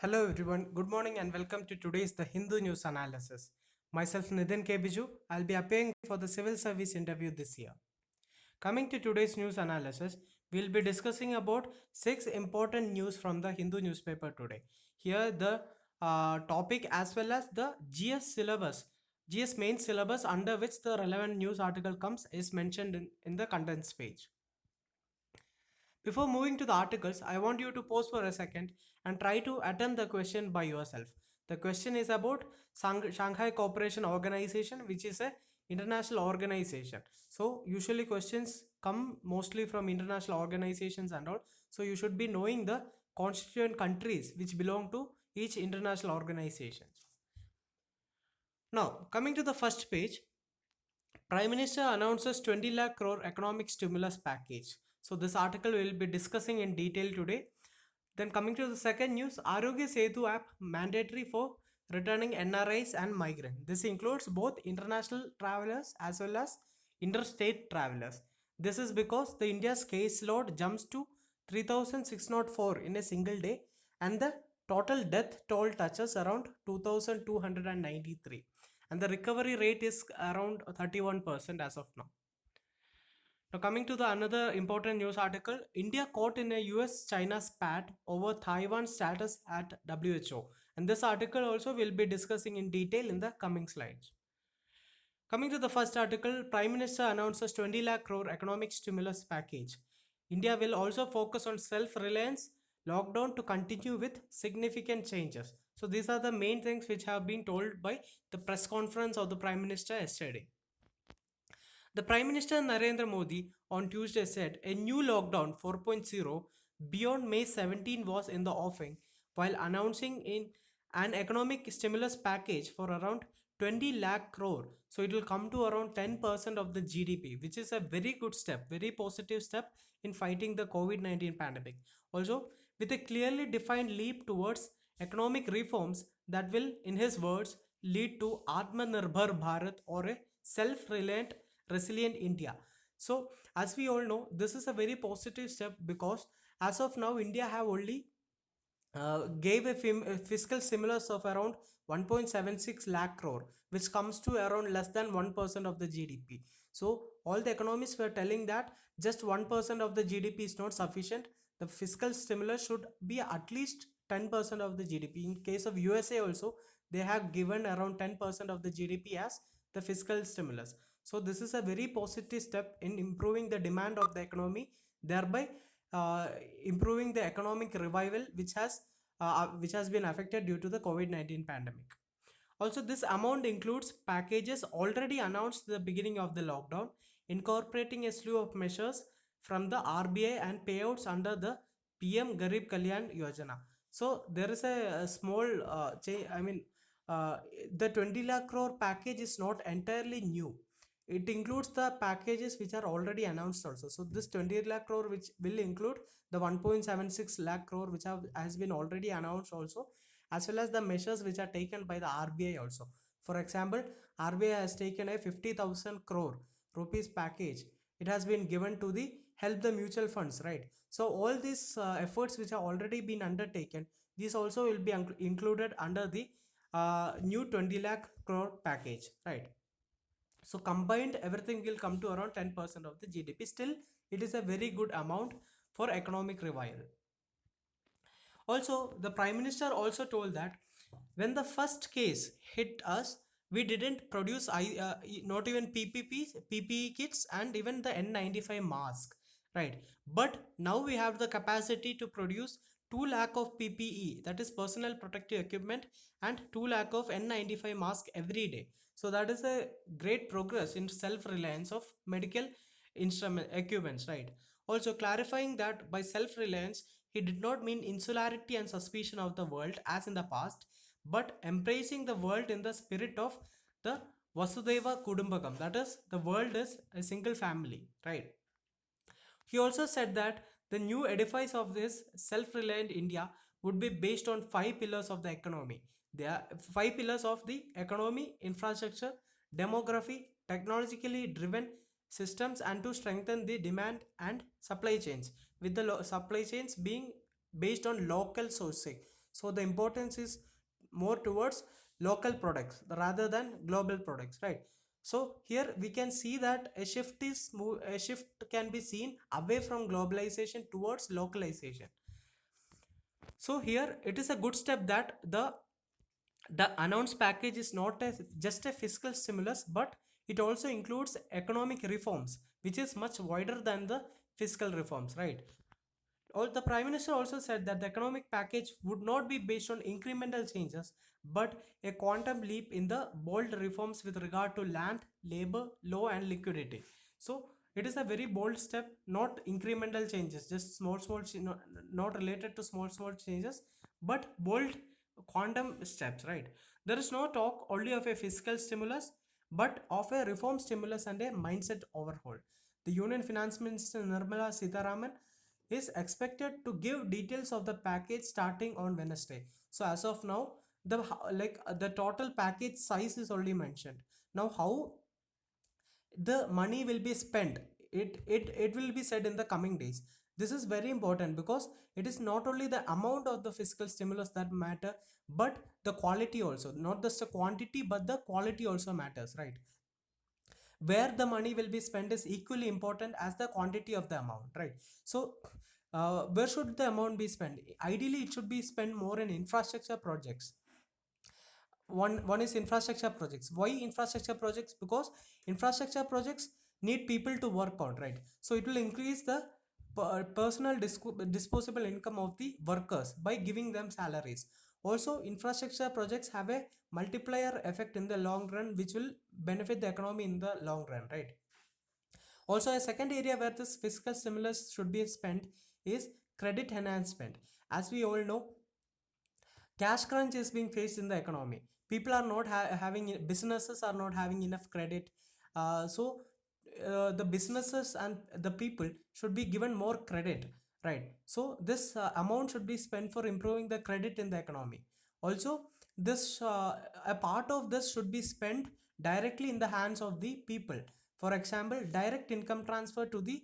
Hello everyone, good morning and welcome to today's The Hindu News Analysis. Myself Nitin K. Biju, I'll be appearing for the civil service interview this year. Coming to today's news analysis, we'll be discussing about 6 important news from the Hindu newspaper today. Here the topic as well as the GS syllabus, GS main syllabus under which the relevant news article comes is mentioned in the contents page. Before moving to the articles, I want you to pause for a second and try to attempt the question by yourself. The question is about Shanghai Cooperation Organization, which is a international organization. So usually questions come mostly from international organizations and all. So you should be knowing the constituent countries which belong to each international organization. Now, coming to the first page, Prime Minister announces 20 lakh crore economic stimulus package. So this article we will be discussing in detail today. Then coming to the second news, Arogya Setu app mandatory for returning NRIs and migrants. This includes both international travelers as well as interstate travelers. This is because the India's case load jumps to 3604 in a single day and the total death toll touches around 2293 and the recovery rate is around 31% as of now. Now coming to the another important news article, India caught in a US-China spat over Taiwan status at WHO. And this article also will be discussing in detail in the coming slides. Coming to the first article, Prime Minister announces 20 lakh crore economic stimulus package. India will also focus on self-reliance, lockdown to continue with significant changes. So these are the main things which have been told by the press conference of the Prime Minister yesterday. The Prime Minister Narendra Modi on Tuesday said a new lockdown 4.0 beyond May 17 was in the offing while announcing in an economic stimulus package for around 20 lakh crore. So it will come to around 10% of the GDP, which is a very good step, very positive step in fighting the COVID-19 pandemic. Also, with a clearly defined leap towards economic reforms that will, in his words, lead to Atmanirbhar Bharat or a self-reliant resilient India. So as we all know, this is a very positive step because as of now India have only gave a fiscal stimulus of around 1.76 lakh crore, which comes to around less than 1% of the GDP. So all the economists were telling that just 1% of the GDP is not sufficient. The fiscal stimulus should be at least 10% of the GDP. In case of USA also, they have given around 10% of the GDP as the fiscal stimulus. So this is a very positive step in improving the demand of the economy, thereby improving the economic revival which has been affected due to the COVID-19 pandemic. Also, this amount includes packages already announced at the beginning of the lockdown, incorporating a slew of measures from the RBI and payouts under the PM Garib Kalyan Yojana. So there is a small change. I mean, the 20 lakh crore package is not entirely new. It includes the packages which are already announced also. So this 20 lakh crore which will include the 1.76 lakh crore which has been already announced also, as well as the measures which are taken by the RBI also. For example, RBI has taken a 50,000 crore rupees package. It has been given to the help the mutual funds, right? So all these efforts which have already been undertaken, these also will be included under the new 20 lakh crore package, right? So combined everything will come to around 10% of the GDP. Still it is a very good amount for economic revival. Also, the Prime Minister also told that when the first case hit us, we didn't produce not even PPE kits and even the N95 mask, right? But now we have the capacity to produce 2 lakh of PPE, that is personal protective equipment, and 2 lakh of N95 mask every day. So that is a great progress in self-reliance of medical instrument equipments, right? Also clarifying that by self-reliance, he did not mean insularity and suspicion of the world as in the past, but embracing the world in the spirit of the Vasudeva Kudumbakam. That is, the world is a single family, right? He also said that the new edifice of this self-reliant India would be based on 5 pillars of the economy. There are 5 pillars of the economy: infrastructure, demography, technologically driven systems, and to strengthen the demand and supply chains, with the supply chains being based on local sourcing. So the importance is more towards local products rather than global products, right? So here we can see that a shift can be seen away from globalization towards localization. So here it is a good step that the announced package is not just a fiscal stimulus, but it also includes economic reforms, which is much wider than the fiscal reforms, right? The Prime Minister also said that the economic package would not be based on incremental changes, but a quantum leap in the bold reforms with regard to land, labor, law, and liquidity. So it is a very bold step, not incremental changes, just small, not related to small changes, but bold quantum steps, right? There is no talk only of a fiscal stimulus, but of a reform stimulus and a mindset overhaul. The Union Finance Minister Nirmala Sitharaman is expected to give details of the package starting on Wednesday. So as of now, the total package size is already mentioned. Now how the money will be spent, it will be said in the coming days. This is very important because it is not only the amount of the fiscal stimulus that matter, but the quality also, not just the quantity but the quality also matters, right? Where the money will be spent is equally important as the quantity of the amount, right? So where should the amount be spent? Ideally it should be spent more in infrastructure projects. One is infrastructure projects. Why infrastructure projects? Because infrastructure projects need people to work on, right? So it will increase the personal disposable income of the workers by giving them salaries. Also infrastructure projects have a multiplier effect in the long run, which will benefit the economy in the long run, right? Also, a second area where this fiscal stimulus should be spent is credit enhancement. As we all know, cash crunch is being faced in the economy. People are not having, businesses are not having enough credit. The businesses and the people should be given more credit, right? So this amount should be spent for improving the credit in the economy. Also, this a part of this should be spent directly in the hands of the people. For example, direct income transfer to the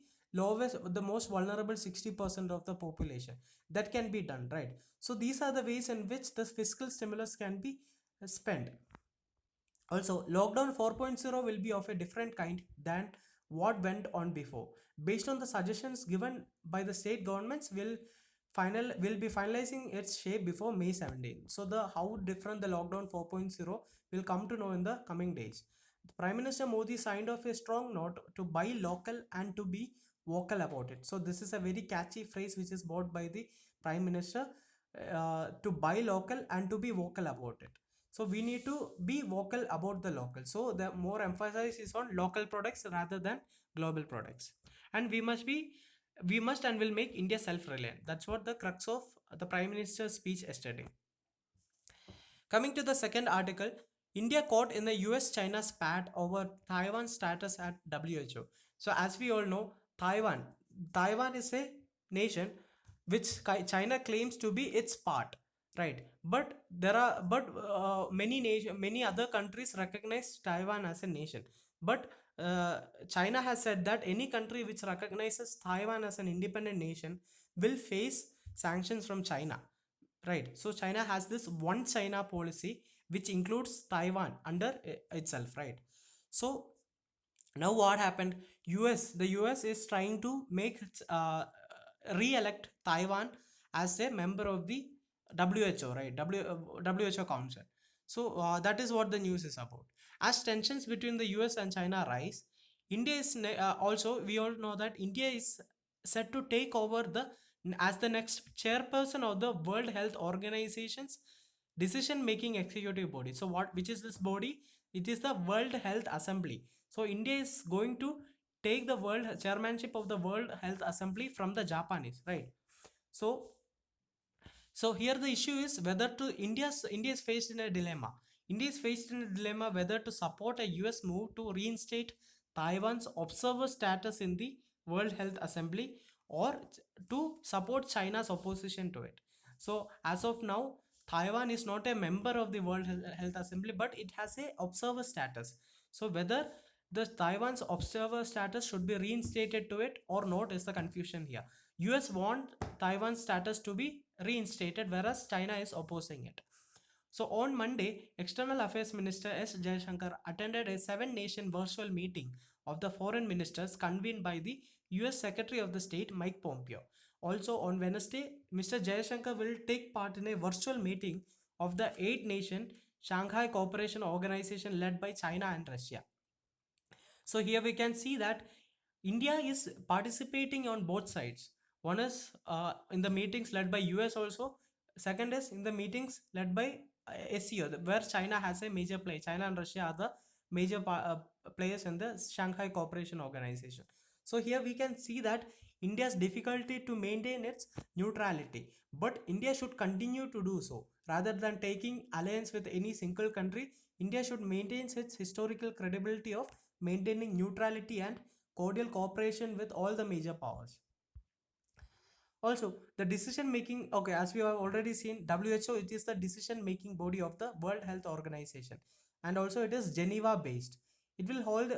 most vulnerable 60% of the population. That can be done, right? So these are the ways in which this fiscal stimulus can be spent. Also, Lockdown 4.0 will be of a different kind than what went on before. Based on the suggestions given by the state governments, will be finalizing its shape before May 17. So the how different the Lockdown 4.0 will come to know in the coming days. Prime Minister Modi signed off a strong note to buy local and to be vocal about it. So this is a very catchy phrase which is bought by the Prime Minister, to buy local and to be vocal about it. So we need to be vocal about the local. So the more emphasis is on local products rather than global products. And we must and will make India self-reliant. That's what the crux of the Prime Minister's speech yesterday. Coming to the second article, India caught in the US China spat over Taiwan's status at WHO. So, as we all know, Taiwan is a nation which China claims to be its part, right? But many other countries recognize Taiwan as a nation. But China has said that any country which recognizes Taiwan as an independent nation will face sanctions from China. Right. So China has this one China policy which includes Taiwan under itself, right? So now what happened? The US is trying to make re-elect Taiwan as a member of the WHO, right? WHO Council. So that is what the news is about. As tensions between the US and China rise, India is also, we all know that India is set to take over the as the next chairperson of the World Health Organization's decision making executive body. So what, which is this body? It is the World Health Assembly. So India is going to take the world chairmanship of the World Health Assembly from the Japanese, right? So here the issue is whether to India is faced in a dilemma. India is faced in a dilemma whether to support a US move to reinstate Taiwan's observer status in the World Health Assembly, or to support China's opposition to it. So as of now, Taiwan is not a member of the World Health Assembly, but it has a observer status. So whether the Taiwan's observer status should be reinstated to it or not is the confusion here. US want Taiwan's status to be reinstated, whereas China is opposing it. So on Monday, External Affairs Minister S. Jaishankar attended a seven-nation virtual meeting of the foreign ministers convened by the US Secretary of the State Mike Pompeo. Also on Wednesday, Mr. Jaishankar will take part in a virtual meeting of the eight-nation Shanghai Cooperation Organization led by China and Russia. So here we can see that India is participating on both sides. One is in the meetings led by US also. Second is in the meetings led by SCO, where China has a major play. China and Russia are the major players in the Shanghai Cooperation Organization. So here we can see that India's difficulty to maintain its neutrality, but India should continue to do so rather than taking alliance with any single country. India should maintain its historical credibility of maintaining neutrality and cordial cooperation with all the major powers. Also, the decision making, okay, as we have already seen, WHO, it is the decision making body of the World Health Organization, and also it is Geneva based. It will hold,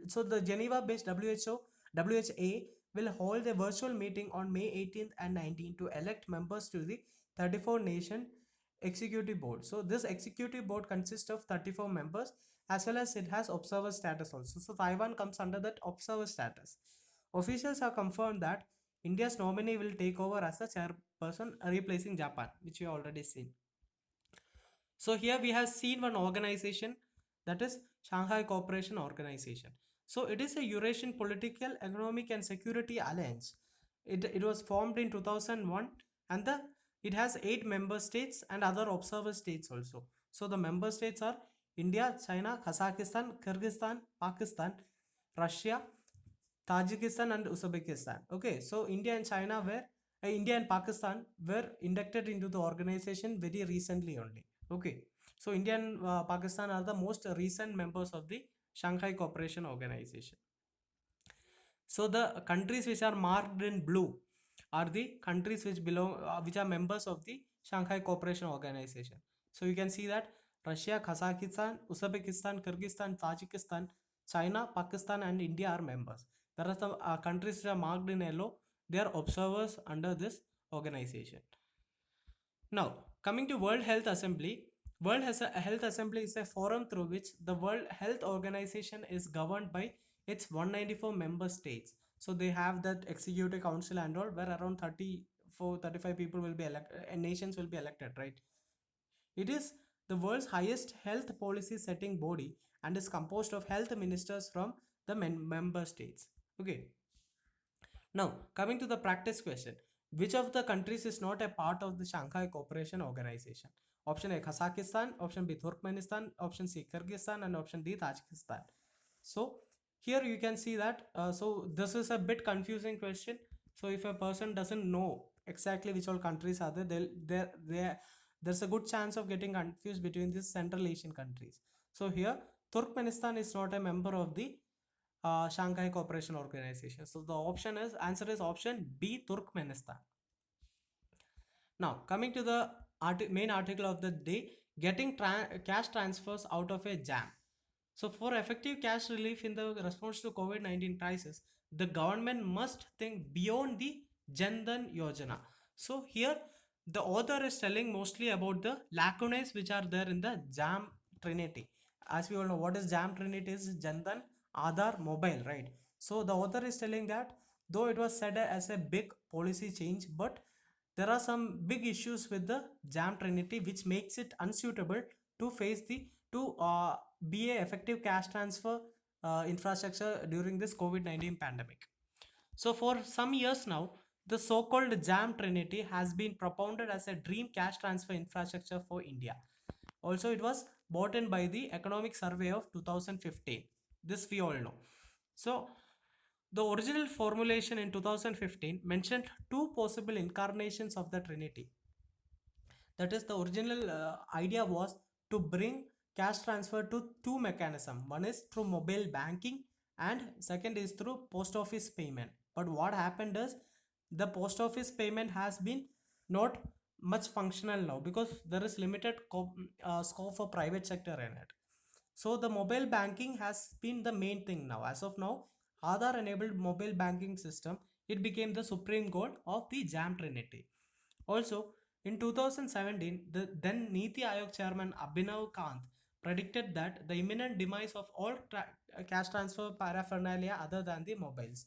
so the Geneva based WHA will hold a virtual meeting on May 18th and 19th to elect members to the 34 nation executive board. So this executive board consists of 34 members, as well as it has observer status also. So Taiwan comes under that observer status. Officials have confirmed that India's nominee will take over as the chairperson, replacing Japan, which we already seen. So here we have seen one organization, that is Shanghai Cooperation Organization. So it is a Eurasian political, economic and security alliance. It was formed in 2001, and it has 8 member states and other observer states also. So the member states are India, China, Kazakhstan, Kyrgyzstan, Pakistan, Russia, Tajikistan and Uzbekistan. Okay, so India and Pakistan were inducted into the organization very recently only. Okay, so India and Pakistan are the most recent members of the Shanghai Cooperation Organization. So the countries which are marked in blue are the countries which are members of the Shanghai Cooperation Organization. So you can see that Russia, Kazakhstan, Uzbekistan, Kyrgyzstan, Tajikistan, China, Pakistan and India are members. Whereas the countries which are marked in yellow, they are observers under this organization. Now, coming to World Health Assembly, Health Assembly is a forum through which the World Health Organization is governed by its 194 member states. So they have that executive council and all, where around 35 people will be elected, and nations will be elected, right? It is the world's highest health policy setting body and is composed of health ministers from the member states. Okay. Now, coming to the practice question, which of the countries is not a part of the Shanghai Cooperation Organization? Option A, Kazakhstan, option B, Turkmenistan, option C, Kyrgyzstan, and option D, Tajikistan. So, here you can see that, so this is a bit confusing question. So, if a person doesn't know exactly which all countries are there's a good chance of getting confused between these Central Asian countries. So, here, Turkmenistan is not a member of the Shanghai Cooperation Organization. So the answer is option B, Turkmenistan. Now coming to the main article of the day, getting cash transfers out of a jam. So for effective cash relief in the response to COVID-19 crisis, the government must think beyond the Jan Dhan Yojana. So here the author is telling mostly about the lacunae which are there in the JAM Trinity. As we all know, what is JAM Trinity is Jan Dhan, Aadhaar, Mobile, right? So the author is telling that though it was said as a big policy change, but there are some big issues with the JAM Trinity which makes it unsuitable to face the to be a effective cash transfer infrastructure during this COVID-19 pandemic. So for some years now, the so-called JAM Trinity has been propounded as a dream cash transfer infrastructure for India. Also, it was bought in by the Economic Survey of 2015. This we all know. So the original formulation in 2015 mentioned two possible incarnations of the Trinity. That is, the original idea was to bring cash transfer to two mechanisms. One is through mobile banking and second is through post office payment. But what happened is the post office payment has been not much functional now because there is limited scope for private sector in it. So the mobile banking has been the main thing now. As of now, Aadhaar enabled mobile banking system, it became the supreme goal of the JAM Trinity. Also, In 2017, the then Niti Aayog chairman Abhinav Kant predicted that the imminent demise of all cash transfer paraphernalia other than the mobiles.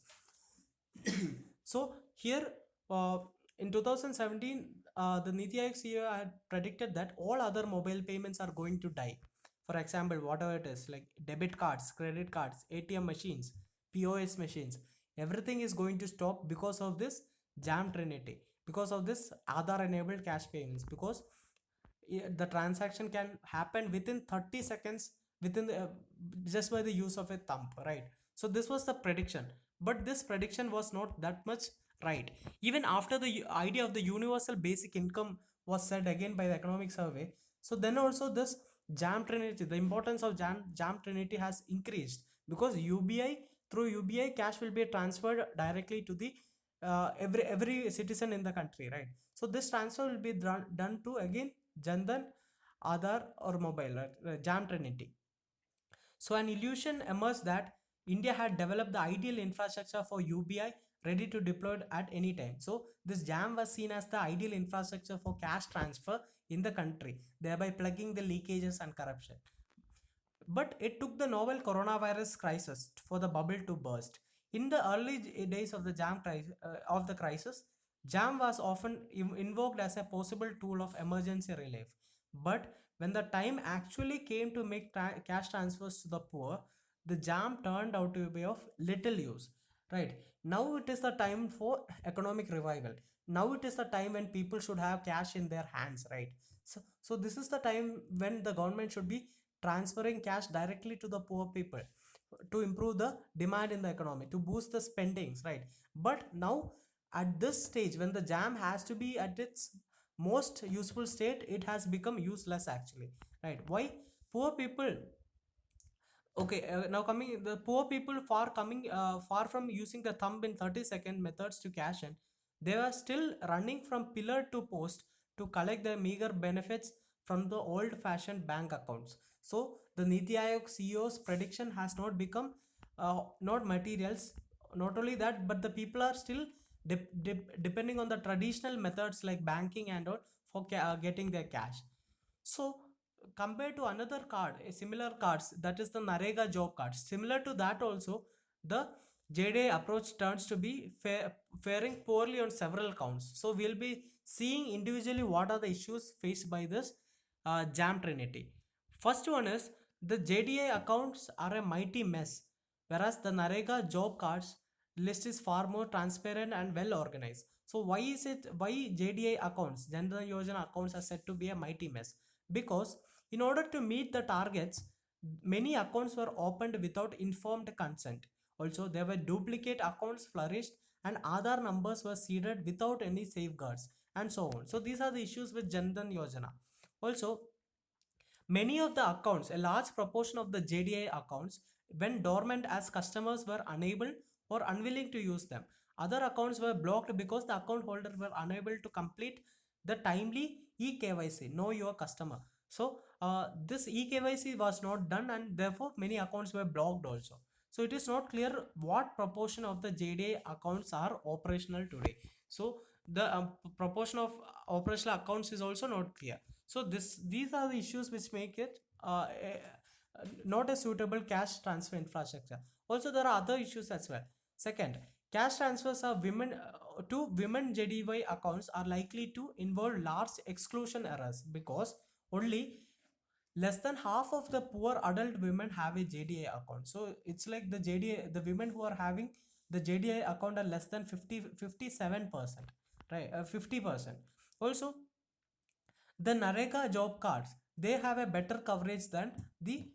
So here, uh, in 2017, the Niti Aayog CEO had predicted that all other mobile payments are going to die. For example, whatever it is, like debit cards, credit cards, ATM machines, POS machines, everything is going to stop because of this Jam Trinity, because of this Aadhaar enabled cash payments, because the transaction can happen within 30 seconds within just by the use of a thumb, right? So this was the prediction, but this prediction was not that much right. Even after the idea of the universal basic income was said again by the economic survey, so then also this jam trinity, the importance of jam trinity has increased, because UBI, through UBI cash will be transferred directly to the every citizen in the country, right? So this transfer will be done to again Jandan, Aadhaar or mobile, Jam Trinity. So an illusion emerged that India had developed the ideal infrastructure for UBI ready to deploy at any time. So this JAM was seen as the ideal infrastructure for cash transfer in the country, thereby plugging the leakages and corruption. But it took the novel coronavirus crisis for the bubble to burst. In the early days of the crisis, jam was often invoked as a possible tool of emergency relief. But when the time actually came to make cash transfers to the poor, the jam turned out to be of little use. Right now, it is the time for economic revival. Now it is the time when people should have cash in their hands, right? So this is the time when the government should be transferring cash directly to the poor people to improve the demand in the economy, to boost the spendings, right? But now at this stage, when the jam has to be at its most useful state, it has become useless actually, right? Why? Poor people, okay, now coming the poor people far from using the thumb in 30-second methods to cash in, they were still running from pillar to post to collect their meager benefits from the old fashioned bank accounts. So the Niti Aayog CEO's prediction has not become not materials. Not only that, but the people are still depending on the traditional methods like banking and all for getting their cash. So compared to another card, a similar cards, that is the Narega job cards. Similar to that also, the JDA approach turns to be faring poorly on several counts. So we'll be seeing individually what are the issues faced by this Jam Trinity. First one is the JDA accounts are a mighty mess, whereas the Narega job cards list is far more transparent and well organized. So why JDA accounts, Jan Dhan Yojana accounts are said to be a mighty mess? Because in order to meet the targets, many accounts were opened without informed consent. Also, there were duplicate accounts flourished and Aadhaar numbers were seeded without any safeguards and so on. So these are the issues with Jan Dhan Yojana. Also, many of the accounts, a large proportion of the JDI accounts, went dormant as customers were unable or unwilling to use them. Other accounts were blocked because the account holders were unable to complete the timely eKYC, know your customer. So this eKYC was not done and therefore many accounts were blocked also. So it is not clear what proportion of the JDA accounts are operational today. So the proportion of operational accounts is also not clear. So these are the issues which make it not a suitable cash transfer infrastructure. Also, there are other issues as well. Second, cash transfers are women to women JDY accounts are likely to involve large exclusion errors, because only less than half of the poor adult women have a JDA account. So it's like the JDA, the women who are having the JDA account are less than 57%, right? 50%. Also, the Narega job cards, they have a better coverage than the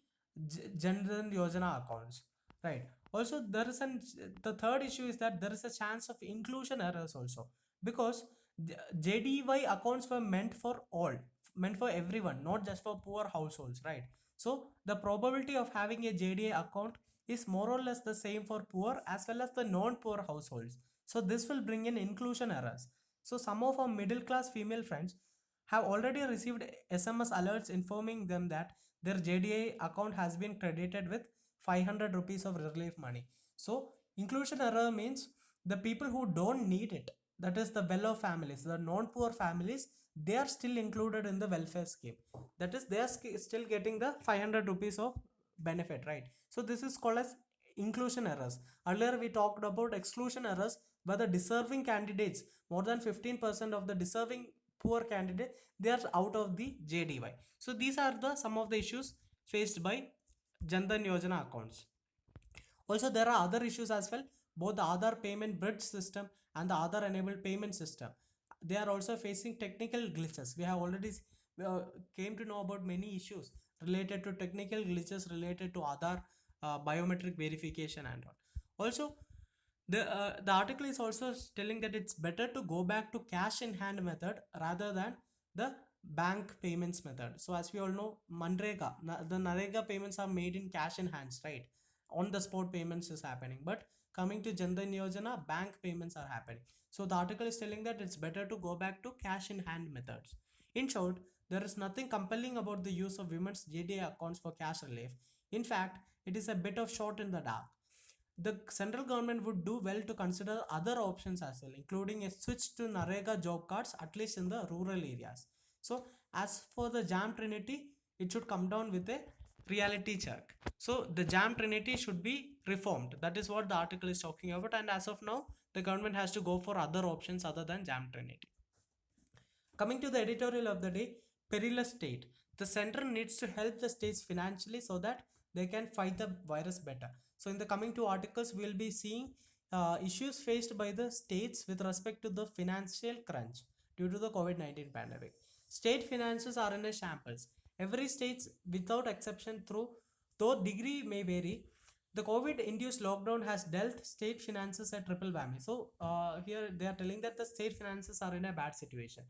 Jan Dhan Yojana accounts, right? Also, the third issue is that there is a chance of inclusion errors also, because the JDY accounts were meant for all, meant for everyone, not just for poor households, right? So the probability of having a JDA account is more or less the same for poor as well as the non-poor households. So this will bring in inclusion errors. So some of our middle class female friends have already received SMS alerts informing them that their JDA account has been credited with 500 rupees of relief money. So inclusion error means the people who don't need it, that is the well-off families, the non-poor families, they are still included in the welfare scheme. That is, they are still getting the 500 rupees of benefit, right? So this is called as inclusion errors. Earlier we talked about exclusion errors, where the deserving candidates, more than 15% of the deserving poor candidate, they are out of the JDY. So these are the some of the issues faced by Jandan Yojana accounts. Also, there are other issues as well. Both the Aadhaar payment bridge system and the Aadhaar enabled payment system, they are also facing technical glitches. We have already uh, came to know about many issues related to technical glitches related to Aadhaar biometric verification and all. Also, the article is also telling that it's better to go back to cash in hand method rather than the bank payments method. So as we all know, the Narega payments are made in cash in hands, right? On the spot payments is happening, but coming to Jandan Yojana, bank payments are happening. So the article is telling that it's better to go back to cash in hand methods. In short, there is nothing compelling about the use of women's JDA accounts for cash relief. In fact, it is a bit of shot in the dark. The central government would do well to consider other options as well, including a switch to Narega job cards, at least in the rural areas. So, as for the JAM Trinity, it should come down with a reality check. So, the JAM Trinity should be reformed. That is what the article is talking about. And as of now, the government has to go for other options other than JAM Trinity. Coming to the editorial of the day, perilous state. The center needs to help the states financially so that they can fight the virus better. So, in the coming two articles, we will be seeing issues faced by the states with respect to the financial crunch due to the COVID-19 pandemic. State finances are in a shambles. Every state, without exception, through though degree may vary, the COVID-induced lockdown has dealt state finances a triple whammy. So, here they are telling that the state finances are in a bad situation.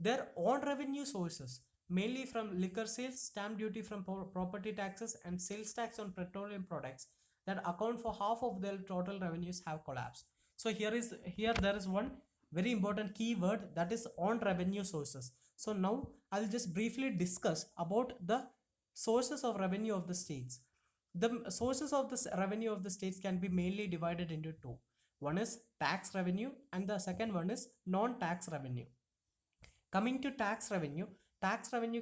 Their own revenue sources, mainly from liquor sales, stamp duty from property taxes, and sales tax on petroleum products, that account for half of their total revenues, have collapsed. So here there is one very important keyword, that is on revenue sources. So now I'll just briefly discuss about the sources of revenue of the states. The sources of this revenue of the states can be mainly divided into two. One is tax revenue and the second one is non-tax revenue. Coming to tax revenue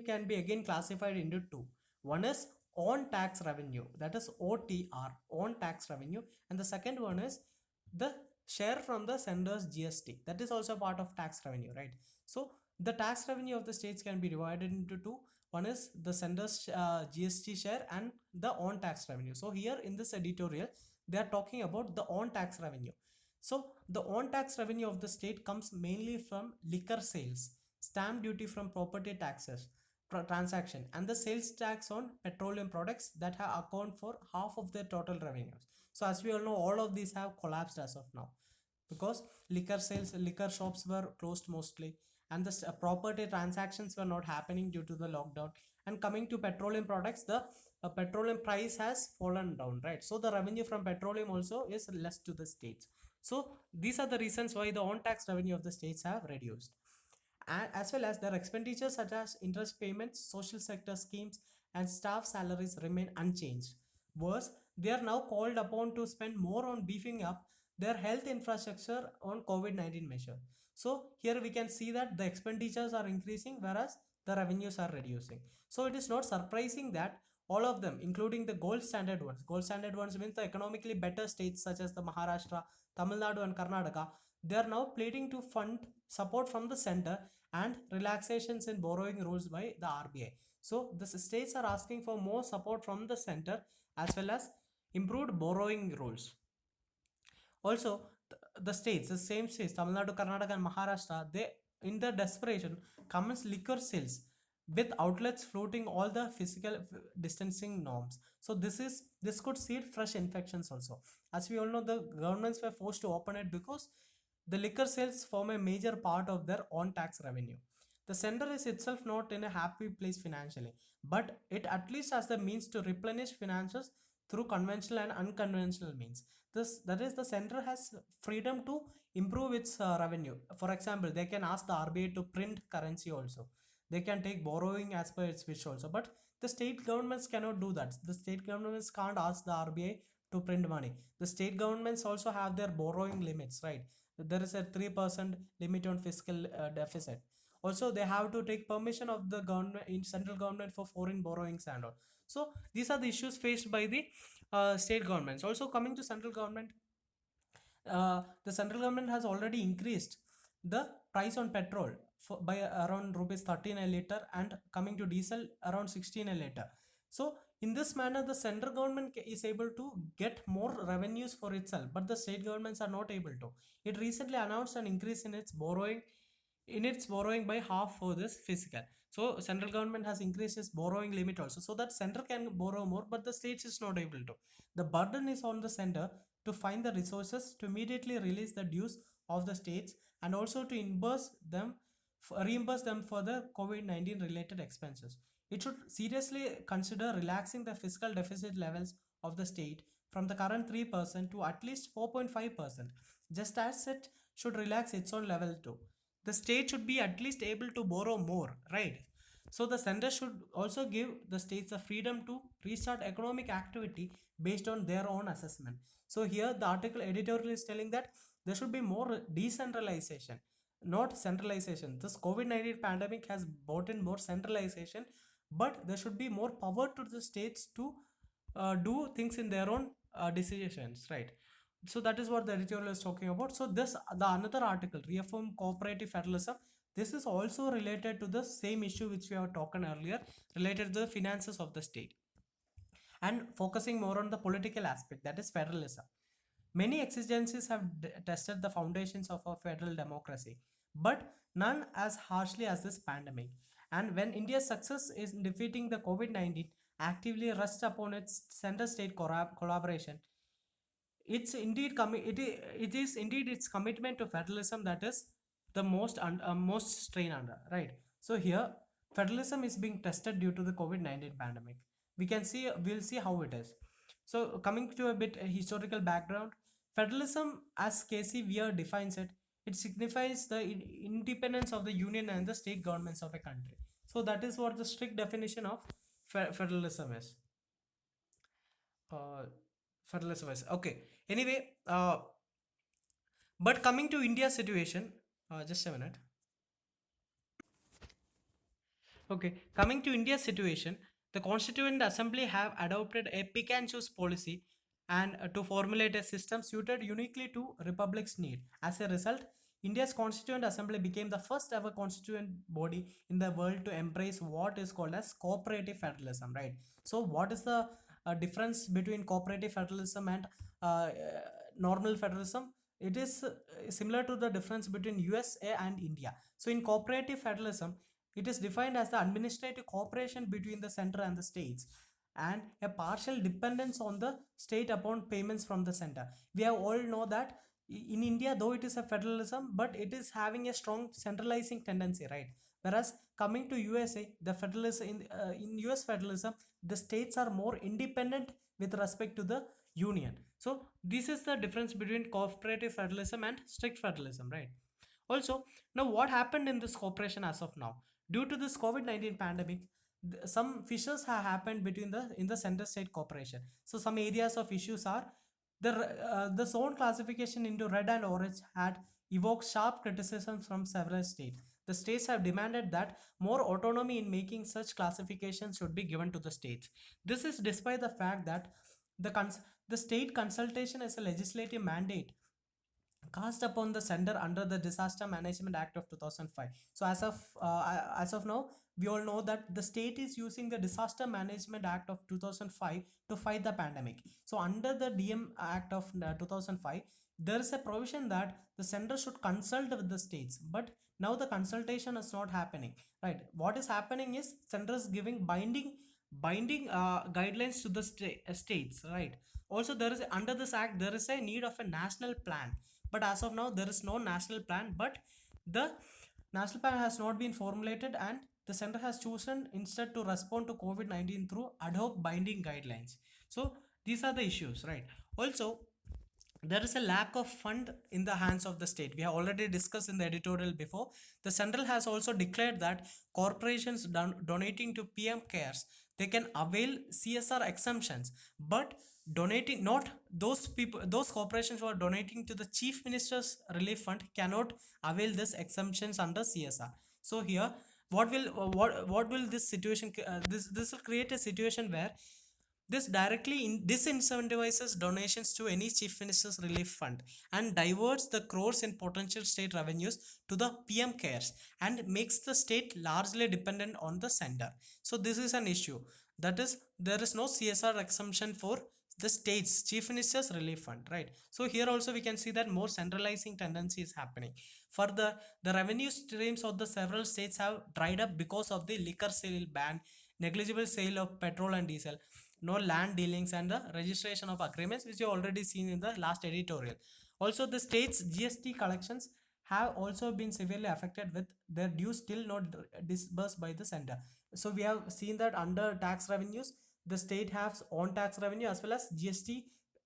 can be again classified into two. One is on tax revenue, that is OTR, on tax revenue, and the second one is the share from the sender's GST, that is also part of tax revenue, right? So the tax revenue of the states can be divided into two. One is the sender's GST share and the on tax revenue. So here in this editorial, they are talking about the on tax revenue. So the on tax revenue of the state comes mainly from liquor sales, stamp duty from property taxes transaction, and the sales tax on petroleum products that have account for half of their total revenues. So as we all know, all of these have collapsed as of now, because liquor shops were closed mostly, and the property transactions were not happening due to the lockdown. And coming to petroleum products, the petroleum price has fallen down, right? So the revenue from petroleum also is less to the states. So these are the reasons why the on tax revenue of the states have reduced, and as well as their expenditures such as interest payments, social sector schemes, and staff salaries remain unchanged. Worse, they are now called upon to spend more on beefing up their health infrastructure on COVID-19 measure. So here we can see that the expenditures are increasing whereas the revenues are reducing. So it is not surprising that all of them, including the gold standard ones means the economically better states such as the Maharashtra, Tamil Nadu, and Karnataka, they are now pleading to fund support from the center and relaxations in borrowing rules by the RBI. So the states are asking for more support from the center as well as improved borrowing rules. Also, the states, the same states, Tamil Nadu, Karnataka, and Maharashtra, they, in their desperation, commence liquor sales with outlets floating all the physical distancing norms. So this could seed fresh infections also. As we all know, the governments were forced to open it because the liquor sales form a major part of their on tax revenue. The center is itself not in a happy place financially, but it at least has the means to replenish finances through conventional and unconventional means. That is, the center has freedom to improve its revenue. For example, they can ask the RBI to print currency also. They can take borrowing as per its wish also. But the state governments cannot do that. The state governments can't ask the RBI to print money. The state governments also have their borrowing limits, right? There is a 3% limit on fiscal deficit. Also they have to take permission of the government in central government for foreign borrowings and all. So these are the issues faced by the state governments. Also coming to central government, the central government has already increased the price on petrol by around rupees 13 a liter, and coming to diesel around 16 a liter. So in this manner the central government is able to get more revenues for itself, but the state governments are not able to. It recently announced an increase in its borrowing by half for this fiscal. So central government has increased its borrowing limit also, so that center can borrow more, but the states is not able to. The burden is on the center to find the resources to immediately release the dues of the states, and also to reimburse them for the COVID-19 related expenses. It should seriously consider relaxing the fiscal deficit levels of the state from the current 3% to at least 4.5%, just as it should relax its own level too. The state should be at least able to borrow more, right? So the center should also give the states the freedom to restart economic activity based on their own assessment. So here the article editorial is telling that there should be more decentralization, not centralization. This COVID-19 pandemic has brought in more centralization, but there should be more power to the states to do things in their own decisions, right? So that is what the editorial is talking about. So this the another article, reform cooperative federalism. This is also related to the same issue which we have talked earlier, related to the finances of the state, and focusing more on the political aspect, that is federalism. Many exigencies have tested the foundations of our federal democracy, but none as harshly as this pandemic. And when India's success in defeating the COVID-19 actively rests upon its center state collaboration, it is indeed its commitment to federalism that is the most strain under, right? So here federalism is being tested due to the COVID-19 pandemic. We'll see how it is. So coming to a bit historical background, federalism, as Casey Weir defines it, it signifies the independence of the union and the state governments of a country. So that is what the strict definition of federalism is. uh, Federalism is okay. Anyway, but coming to India's situation, just a minute. Okay, coming to India's situation, the Constituent Assembly have adopted a pick and choose policy, and to formulate a system suited uniquely to Republic's need. As a result, India's Constituent Assembly became the first ever constituent body in the world to embrace what is called as cooperative federalism, right? So what is the difference between cooperative federalism and normal federalism? It is similar to the difference between USA and India. So in cooperative federalism, it is defined as the administrative cooperation between the center and the states, and a partial dependence on the state upon payments from the center. We have all know that in India, though it is a federalism, but it is having a strong centralizing tendency, right? Whereas coming to USA, the federalism in US federalism, the states are more independent with respect to the union. So this is the difference between cooperative federalism and strict federalism, right? Also, now what happened in this cooperation as of now? Due to this COVID-19 pandemic, some fissures have happened between the center state cooperation. So some areas of issues are the zone classification into red and orange had evoked sharp criticism from several states. The states have demanded that more autonomy in making such classifications should be given to the states. This is despite the fact that the state consultation is a legislative mandate cast upon the sender under the Disaster Management Act of 2005. So as of now, we all know that the state is using the Disaster Management Act of 2005 to fight the pandemic. So under the DM Act of 2005, there is a provision that the center should consult with the states, but now the consultation is not happening, right? What is happening is center is giving binding guidelines to the states, right? Also, there is under this act there is a need of a national plan, but as of now there is no national plan, but the national plan has not been formulated, and the center has chosen instead to respond to COVID-19 through ad hoc binding guidelines. So these are the issues, right? Also, there is a lack of fund in the hands of the state. We have already discussed in the editorial before. The central has also declared that corporations donating to PM cares, they can avail CSR exemptions, but donating not those people, those corporations who are donating to the chief minister's relief fund cannot avail this exemptions under CSR. So here, what will this situation this will create a situation where this directly disincentivizes donations to any chief minister's relief fund and diverts the crores in potential state revenues to the PM cares and makes the state largely dependent on the center. So this is an issue, that is there is no CSR exemption for the state's chief minister's relief fund, right? So here also we can see that more centralizing tendency is happening. Further, the revenue streams of the several states have dried up because of the liquor sale ban, negligible sale of petrol and diesel, no land dealings, and the registration of agreements, which you already seen in the last editorial. Also, the state's GST collections have also been severely affected with their dues still not disbursed by the center. So we have seen that under tax revenues, the state has own tax revenue as well as GST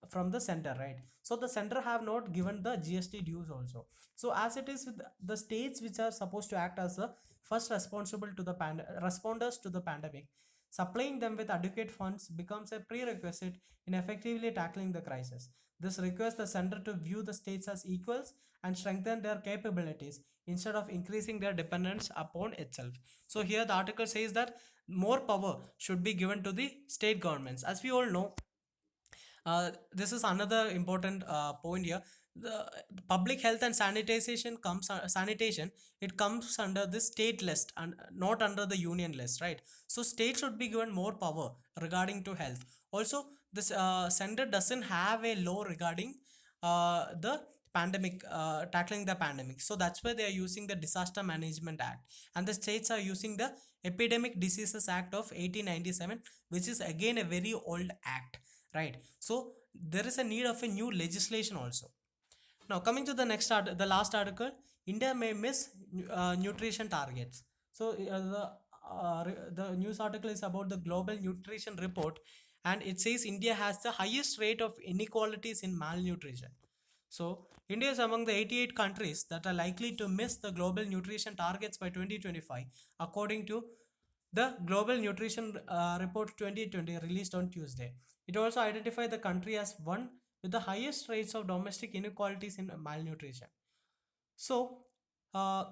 from the center, right? So the center have not given the GST dues also. So as it is with the states which are supposed to act as the first responsible to the responders to the pandemic, supplying them with adequate funds becomes a prerequisite in effectively tackling the crisis. This requires the center to view the states as equals and strengthen their capabilities instead of increasing their dependence upon itself. So here the article says that more power should be given to the state governments. As we all know, this is another important point here. The public health and sanitation, it comes under the state list and not under the union list, right? So state should be given more power regarding to health. Also, this center doesn't have a law regarding the pandemic, tackling the pandemic. So that's why they are using the Disaster Management Act, and the states are using the Epidemic Diseases Act of 1897, which is again a very old act, right? So there is a need of a new legislation also. Now coming to the next the last article, India may miss nutrition targets. So the news article is about the global nutrition report, and it says India has the highest rate of inequalities in malnutrition. So India is among the 88 countries that are likely to miss the global nutrition targets by 2025, according to the Global Nutrition Report 2020 released on Tuesday. It also identified the country as one with the highest rates of domestic inequalities in malnutrition. So, uh,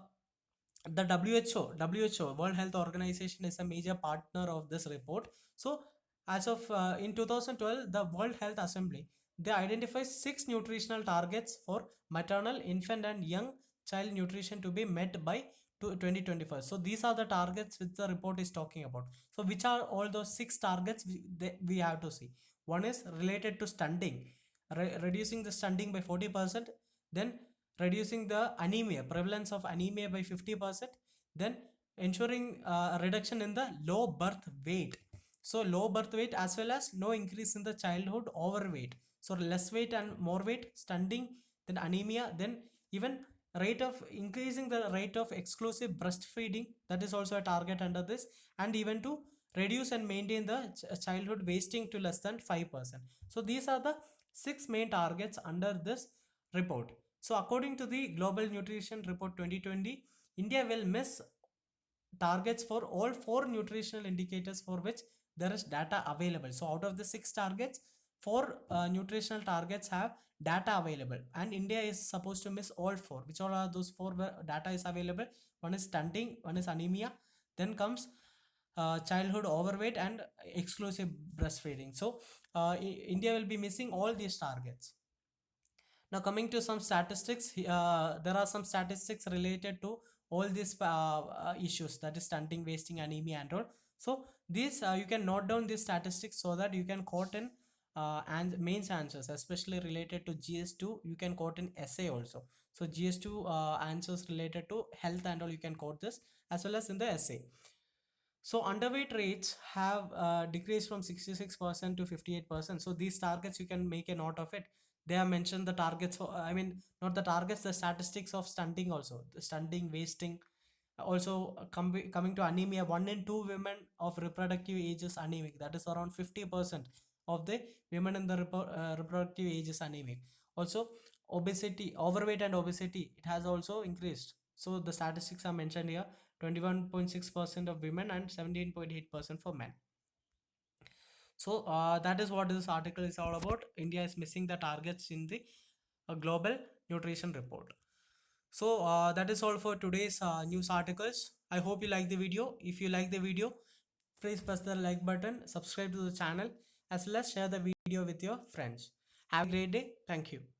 the WHO, World Health Organization, is a major partner of this report. So, as of in 2012, the World Health Assembly, they identified six nutritional targets for maternal, infant, and young child nutrition to be met by 2025. So these are the targets which the report is talking about. So which are all those six targets we have to see? One is related to stunting, reducing the stunting by 40%, then reducing the anemia, prevalence of anemia by 50%, then ensuring a reduction in the low birth weight. So low birth weight as well as no increase in the childhood overweight. So less weight and more weight, stunting, then anemia, then even rate of increasing the rate of exclusive breastfeeding, that is also a target under this, and even to reduce and maintain the childhood wasting to less than 5%. So these are the six main targets under this report. So according to the Global Nutrition Report 2020, India will miss targets for all four nutritional indicators for which there is data available. So out of the six targets, four nutritional targets have data available, and India is supposed to miss all four. Which all are those four where data is available? One is stunting, one is anemia, then comes childhood overweight, and exclusive breastfeeding. So India will be missing all these targets. Now coming to some statistics, there are some statistics related to all these issues, that is stunting, wasting, anemia, and all. So these you can note down these statistics so that you can quote in and mains answers, especially related to GS2. You can quote in essay also. So GS2 answers related to health and all, you can quote this as well as in the essay. So underweight rates have decreased from 66% to 58%. So these targets, you can make a note of it. They have mentioned the targets for, I mean, not the targets, the statistics of stunting also, the stunting, wasting. Also coming to anemia, 1 in 2 women of reproductive age is anemic. That is around 50% of the women in the reproductive age is anemic. Also obesity, overweight and obesity, it has also increased. So the statistics are mentioned here. 21.6% of women and 17.8% for men. So that is what this article is all about. India is missing the targets in the global nutrition report. So that is all for today's news articles. I hope you like the video. If you like the video, please press the like button, subscribe to the channel, as well as share the video with your friends. Have a great day. Thank you.